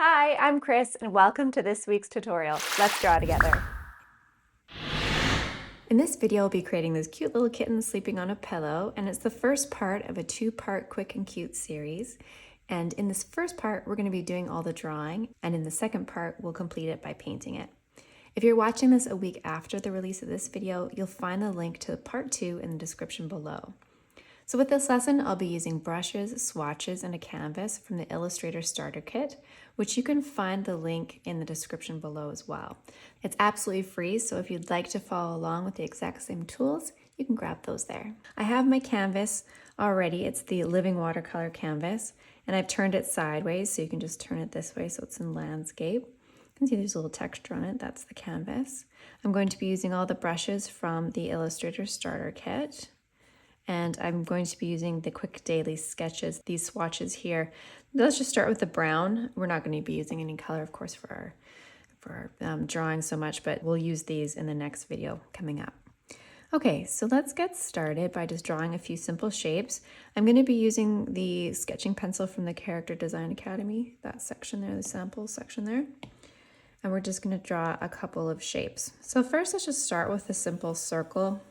Hi, I'm Chris and welcome to this week's tutorial. Let's draw together. In this video, I'll be creating this cute little kitten sleeping on a pillow, and it's the first part of a two-part quick and cute series. And in this first part, we're going to be doing all the drawing, and in the second part, we'll complete it by painting it. If you're watching this a week after the release of this video, you'll find the link to part 2 in the description below. So with this lesson, I'll be using brushes, swatches, and a canvas from the Illustrator starter kit, which you can find the link in the description below as well. It's absolutely free, so if you'd like to follow along with the exact same tools, you can grab those there. I have my canvas already. It's the Living Watercolor canvas, and I've turned it sideways, so you can just turn it this way so it's in landscape. You can see there's a little texture on it. That's the canvas. I'm going to be using all the brushes from the Illustrator starter kit. And I'm going to be using the quick daily sketches, these swatches here. Let's just start with the brown. We're not going to be using any color, of course, for our drawing so much, but we'll use these in the next video coming up. Okay, so let's get started by just drawing a few simple shapes. I'm going to be using the sketching pencil from the Character Design Academy, that section there, the sample section there. And we're just going to draw a couple of shapes. So first, let's just start with a simple circle.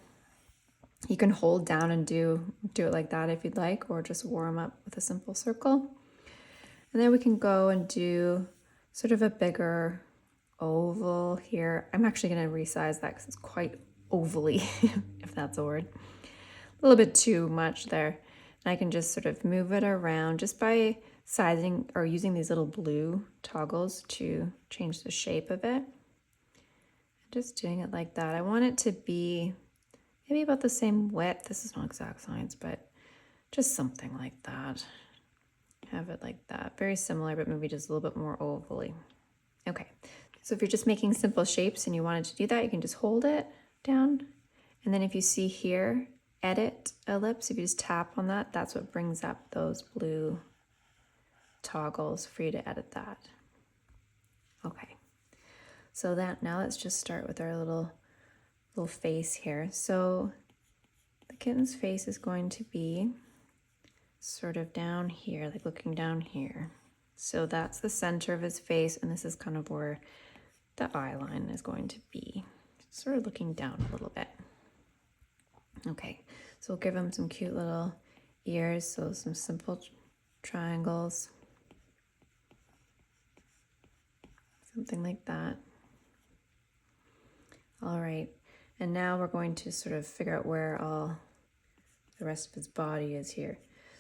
You can hold down and do it like that if you'd like, or just warm up with a simple circle. And then we can go and do sort of a bigger oval here. I'm actually going to resize that because it's quite ovally, if that's a word. A little bit too much there. And I can just sort of move it around just by sizing or using these little blue toggles to change the shape of it. Just doing it like that. I want it to be maybe about the same width. This is not exact science, but just something like that. Have it like that. Very similar, but maybe just a little bit more ovally. Okay, so if you're just making simple shapes and you wanted to do that, you can just hold it down. And then if you see here, edit ellipse, if you just tap on that, that's what brings up those blue toggles for you to edit that. Okay, so now let's just start with our little face here. So the kitten's face is going to be sort of down here, like looking down here. So that's the center of his face, and this is kind of where the eye line is going to be, sort of looking down a little bit. Okay, so we'll give him some cute little ears, so some simple triangles, something like that. All right. And now we're going to sort of figure out where all the rest of his body is here.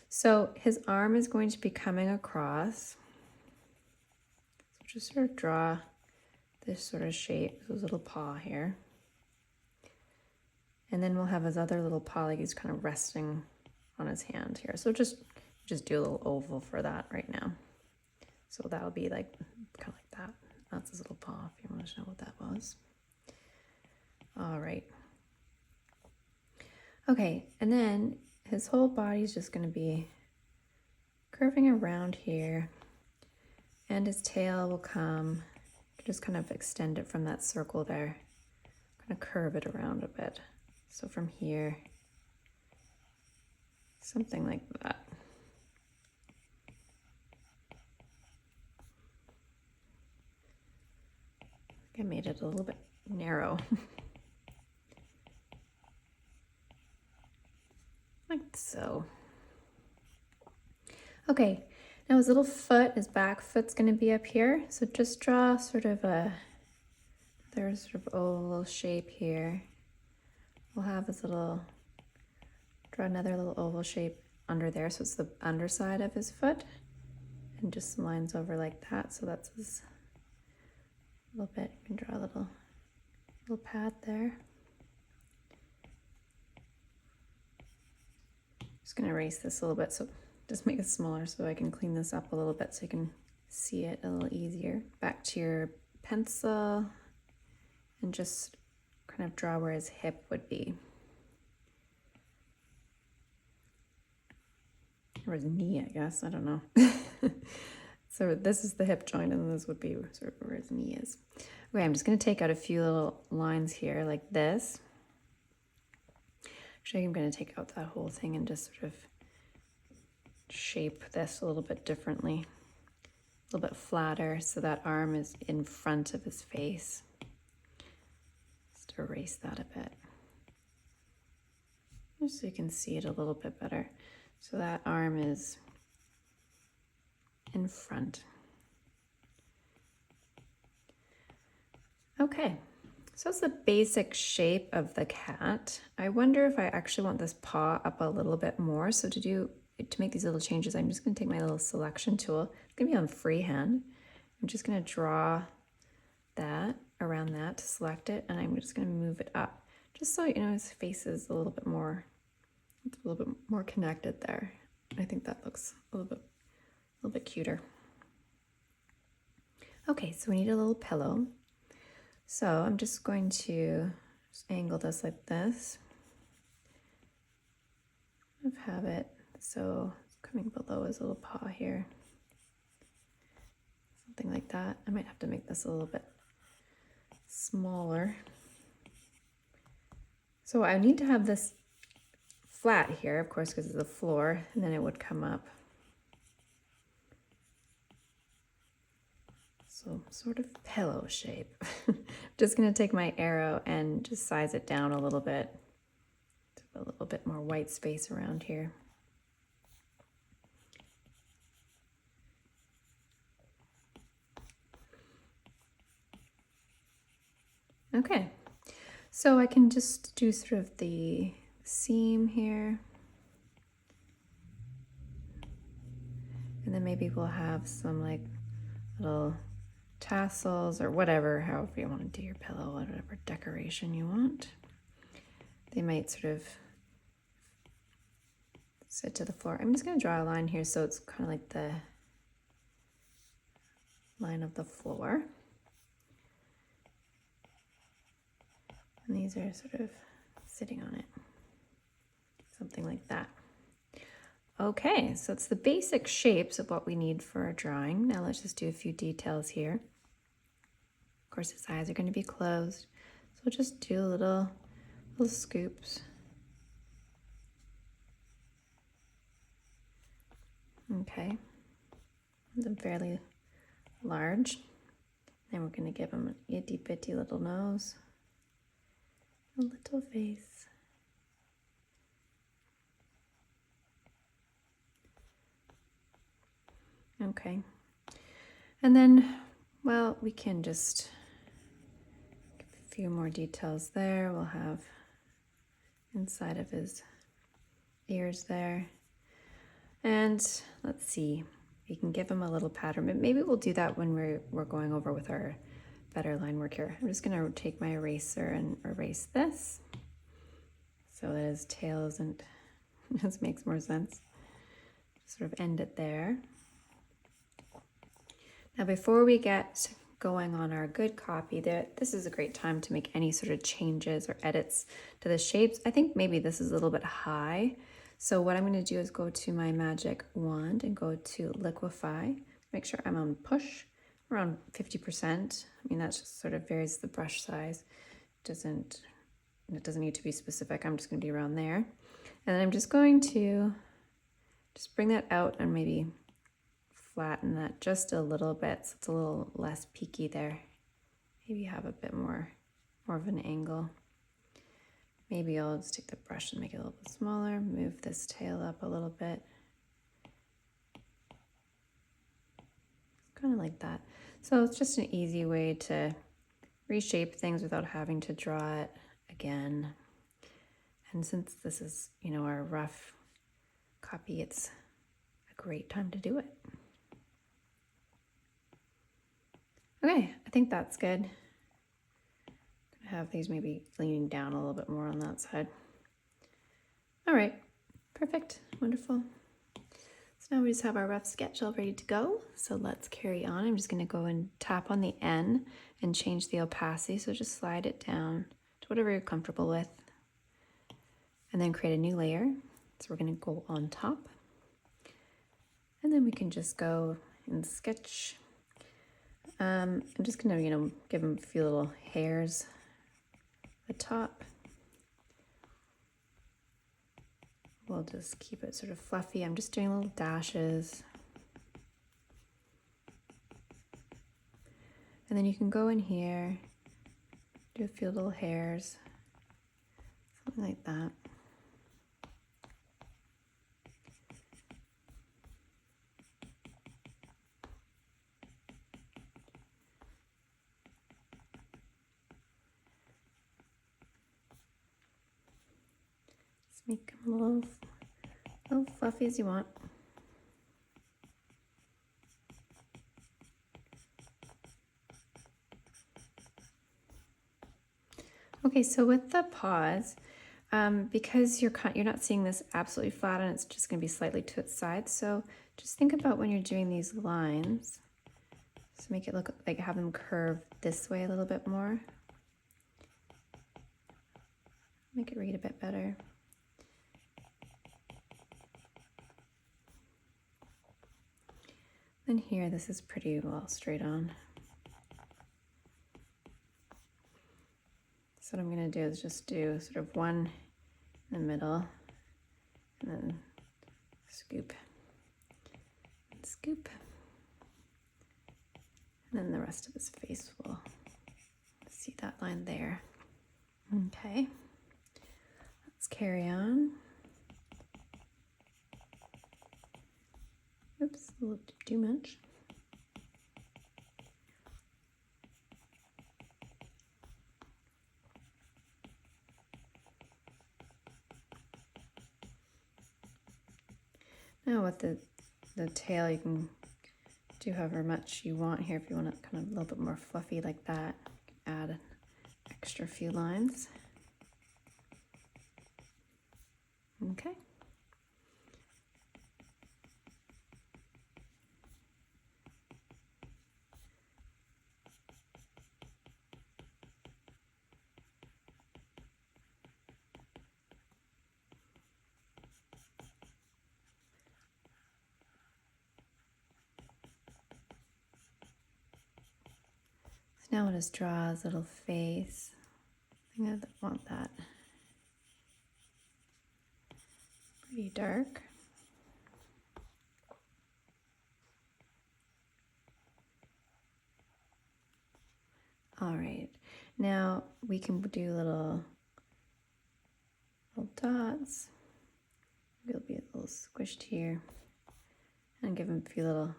So his arm is going to be coming across. So just sort of draw this sort of shape, his little paw here. And then we'll have his other little paw, like he's kind of resting on his hand here. So just do a little oval for that right now. So that'll be like kind of like that. That's his little paw, if you want to know what that was. All right. Okay, and then his whole body is just going to be curving around here, and his tail will come, just kind of extend it from that circle there, kind of curve it around a bit. So from here, something like that. I made it a little bit narrow. Like so. Okay, now his little foot, his back foot's going to be up here. So just draw sort of there's sort of oval shape here. We'll have this draw another little oval shape under there. So it's the underside of his foot. And just some lines over like that. So that's his little bit. You can draw a little pad there. Just going to erase this a little bit, so just make it smaller so I can clean this up a little bit so you can see it a little easier. Back to your pencil and just kind of draw where his hip would be. Or his knee, I guess, I don't know. So this is the hip joint, and this would be sort of where his knee is. Okay, I'm just going to take out a few little lines here like this. Actually, I'm going to take out that whole thing and just sort of shape this a little bit differently. little bit flatter so that arm is in front of his face. Just erase that a bit, just so you can see it a little bit better. So that arm is in front. Okay, so that's the basic shape of the cat. I wonder if I actually want this paw up a little bit more. So to make these little changes, I'm just going to take my little selection tool. It's going to be on freehand. I'm just going to draw that around that to select it, and I'm just going to move it up, just so you know his face is a little bit more connected there. I think that looks a little bit cuter. Okay, so we need a little pillow. So I'm just going to just angle this like this. Have it so it's coming below his little paw here. Something like that. I might have to make this a little bit smaller. So I need to have this flat here, of course, because of the floor, and then it would come up. So sort of pillow shape. Just going to take my arrow and just size it down a little bit. A little bit more white space around here. Okay, so I can just do sort of the seam here. And then maybe we'll have some like little tassels or whatever, however you want to do your pillow, whatever decoration you want. They might sort of sit to the floor. I'm just going to draw a line here so it's kind of like the line of the floor. And these are sort of sitting on it, something like that. Okay, so it's the basic shapes of what we need for our drawing. Now let's just do a few details here. Of course, his eyes are going to be closed, so we'll just do little scoops. Okay, they're fairly large. Then we're going to give him an itty bitty little nose, a little face. Okay, and then, well, we can just give a few more details there. We'll have inside of his ears there. And let's see, we can give him a little pattern, but maybe we'll do that when we're going over with our better line work here. I'm just gonna take my eraser and erase this so that his tail isn't, this makes more sense. Sort of end it there. Now before we get going on our good copy, this is a great time to make any sort of changes or edits to the shapes. I think maybe this is a little bit high. So what I'm going to do is go to my magic wand and go to liquify. Make sure I'm on push around 50%. I mean, that just sort of varies the brush size. It doesn't need to be specific. I'm just going to be around there. And then I'm just going to just bring that out and maybe flatten that just a little bit so it's a little less peaky there. Maybe have a bit more of an angle. Maybe I'll just take the brush and make it a little bit smaller, move this tail up a little bit. Kind of like that. So it's just an easy way to reshape things without having to draw it again. And since this is, you know, our rough copy, it's a great time to do it. Okay, I think that's good. I'm gonna have these maybe leaning down a little bit more on that side. All right, perfect, wonderful. So now we just have our rough sketch all ready to go. So let's carry on. I'm just gonna go and tap on the N and change the opacity. So just slide it down to whatever you're comfortable with. And then create a new layer. So we're gonna go on top. And then we can just go and sketch. I'm just gonna, you know, give them a few little hairs at the top. We'll just keep it sort of fluffy. I'm just doing little dashes. And then you can go in here, do a few little hairs, something like that. Just make them a little fluffy as you want. Okay, so with the paws, because you're not seeing this absolutely flat and it's just going to be slightly to its side, so just think about when you're doing these lines, so make it look like have them curve this way a little bit more. Make it read a bit better. Then here, this is pretty well straight on. So what I'm going to do is just do sort of one in the middle, and then scoop, and scoop. And then the rest of his face will see that line there. Okay, let's carry on. Oops, a little too much. Now with the tail, you can do however much you want here. If you want it kind of a little bit more fluffy like that, you can add an extra few lines. Okay. So now I'll just draw his little face. I think I want that pretty dark. All right, now we can do little dots. Maybe it'll be a little squished here, and give him a few little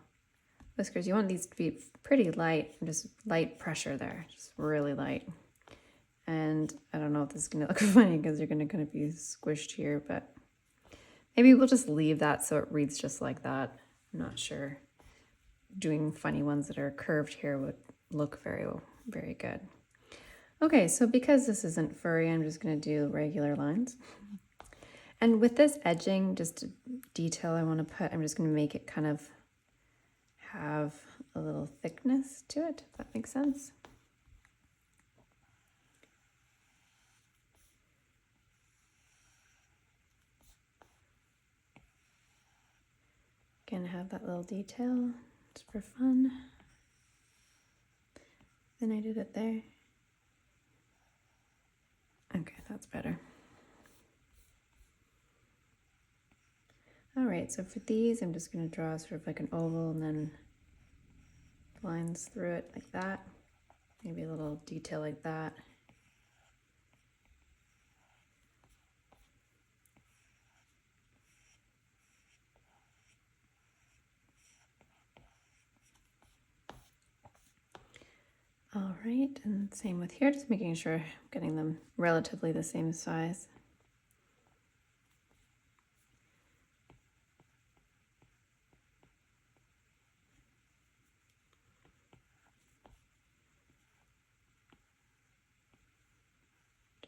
whiskers. You want these to be pretty light, just light pressure there, just really light. And I don't know if this is gonna look funny because you're gonna kind of be squished here, but maybe we'll just leave that so it reads just like that. I'm not sure. Doing funny ones that are curved here would look very, very good. Okay, so because this isn't furry, I'm just gonna do regular lines. And with this edging, just a detail I want to put, I'm just going to make it kind of have a little thickness to it, if that makes sense. Again, have that little detail just for fun. Then I did it there. Okay, that's better. All right, so for these, I'm just going to draw sort of like an oval and then lines through it like that. Maybe a little detail like that. All right, and same with here, just making sure I'm getting them relatively the same size.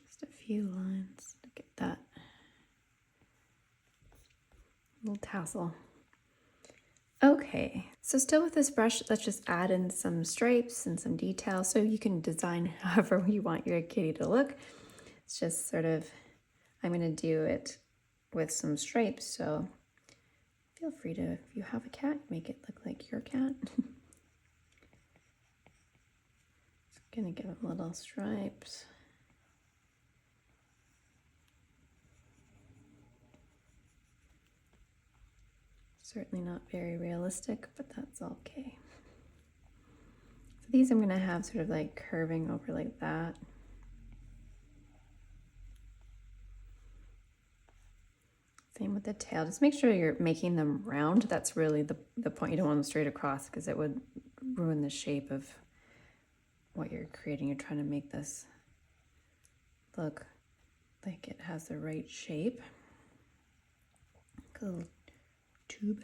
Just a few lines to get that little tassel. Okay, so still with this brush, let's just add in some stripes and some details so you can design however you want your kitty to look. It's just sort of, I'm going to do it with some stripes, so feel free to, if you have a cat, make it look like your cat. Just going to give them little stripes. Certainly not very realistic, but that's okay. So these I'm gonna have sort of like curving over like that. Same with the tail. Just make sure you're making them round. That's really the point. You don't want them straight across because it would ruin the shape of what you're creating. You're trying to make this look like it has the right shape. A little tube.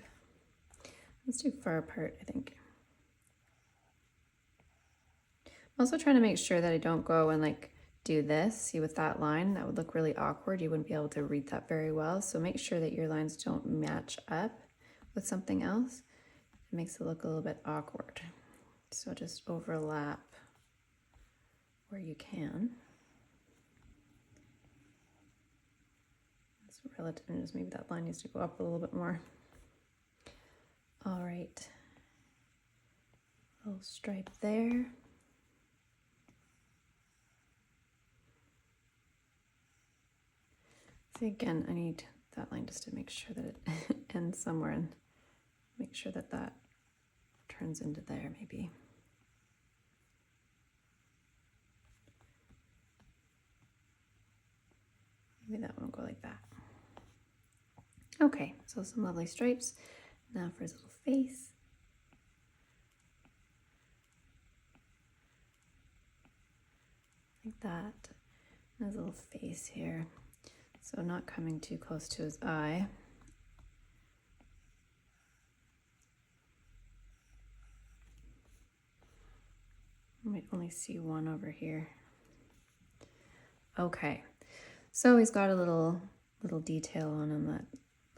It's too far apart, I think. I'm also trying to make sure that I don't go and like do this. See, with that line, that would look really awkward. You wouldn't be able to read that very well. So make sure that your lines don't match up with something else. It makes it look a little bit awkward. So just overlap where you can. It's relative, and just maybe that line needs to go up a little bit more. All right, little stripe there. See, again, I need that line just to make sure that it ends somewhere, and make sure that that turns into there maybe. Maybe that won't go like that. Okay, so some lovely stripes. Now for his little face. Like that. And his little face here. So not coming too close to his eye. You might only see one over here. Okay, so he's got a little detail on him that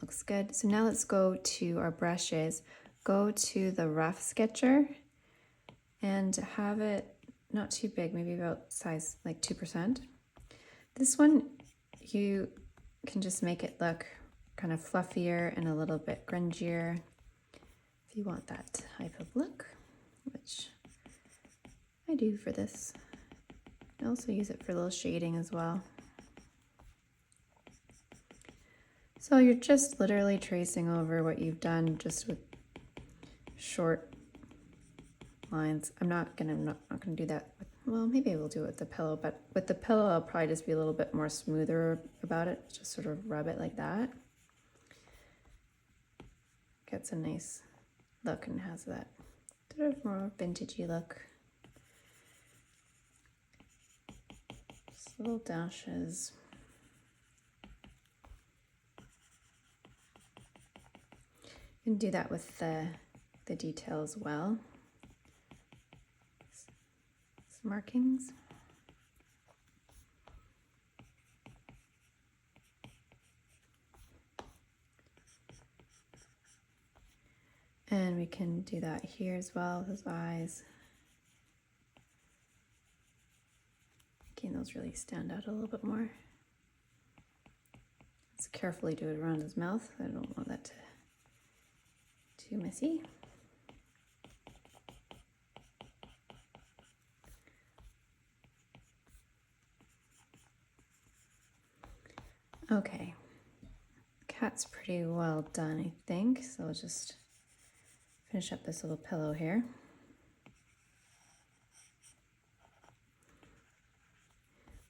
looks good. So now let's go to our brushes. Go to the rough sketcher and have it not too big, maybe about size like 2%. This one, you can just make it look kind of fluffier and a little bit grungier if you want that type of look, which I do for this. I also use it for a little shading as well. So you're just literally tracing over what you've done just with short lines. I'm not gonna do that with, well, maybe I will do it with the pillow, but with the pillow I'll probably just be a little bit more smoother about it. Just sort of rub it like that. Gets a nice look and has that sort of more vintagey look. Just little dashes. You can do that with the detail as well. Some markings. And we can do that here as well with his eyes. Making those really stand out a little bit more. Let's carefully do it around his mouth. I don't want that too messy. Okay, cat's pretty well done, I think. So I'll just finish up this little pillow here.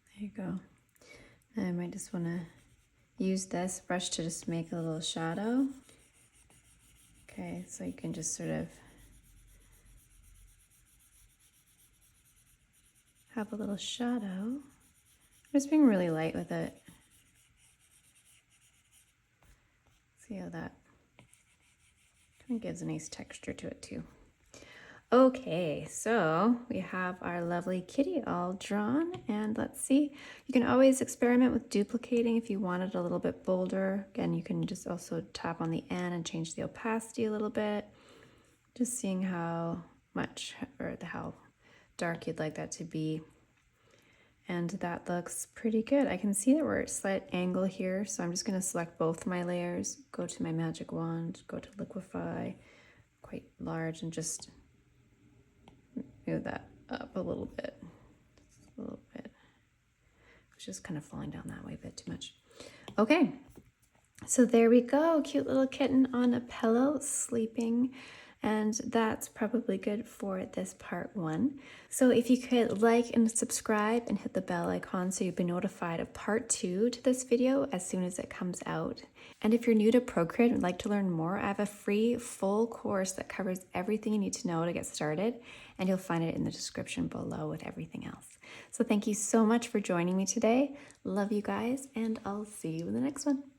There you go. Now I might just want to use this brush to just make a little shadow. Okay, so you can just sort of have a little shadow. I'm just being really light with it. See how that kind of gives a nice texture to it too. Okay, so we have our lovely kitty all drawn, and let's see. You can always experiment with duplicating if you want it a little bit bolder. Again, you can just also tap on the N and change the opacity a little bit. Just seeing how much or how dark you'd like that to be. And that looks pretty good. I can see that we're at a slight angle here, so I'm just going to select both my layers, go to my magic wand, go to liquify, quite large, and just move that up a little bit. Just a little bit. It's just kind of falling down that way a bit too much. Okay, so there we go. Cute little kitten on a pillow, sleeping And that's probably good for this part 1. So if you could like and subscribe and hit the bell icon so you'll be notified of part 2 to this video as soon as it comes out. And if you're new to Procreate and would like to learn more, I have a free full course that covers everything you need to know to get started, and you'll find it in the description below with everything else. So thank you so much for joining me today. Love you guys, and I'll see you in the next one.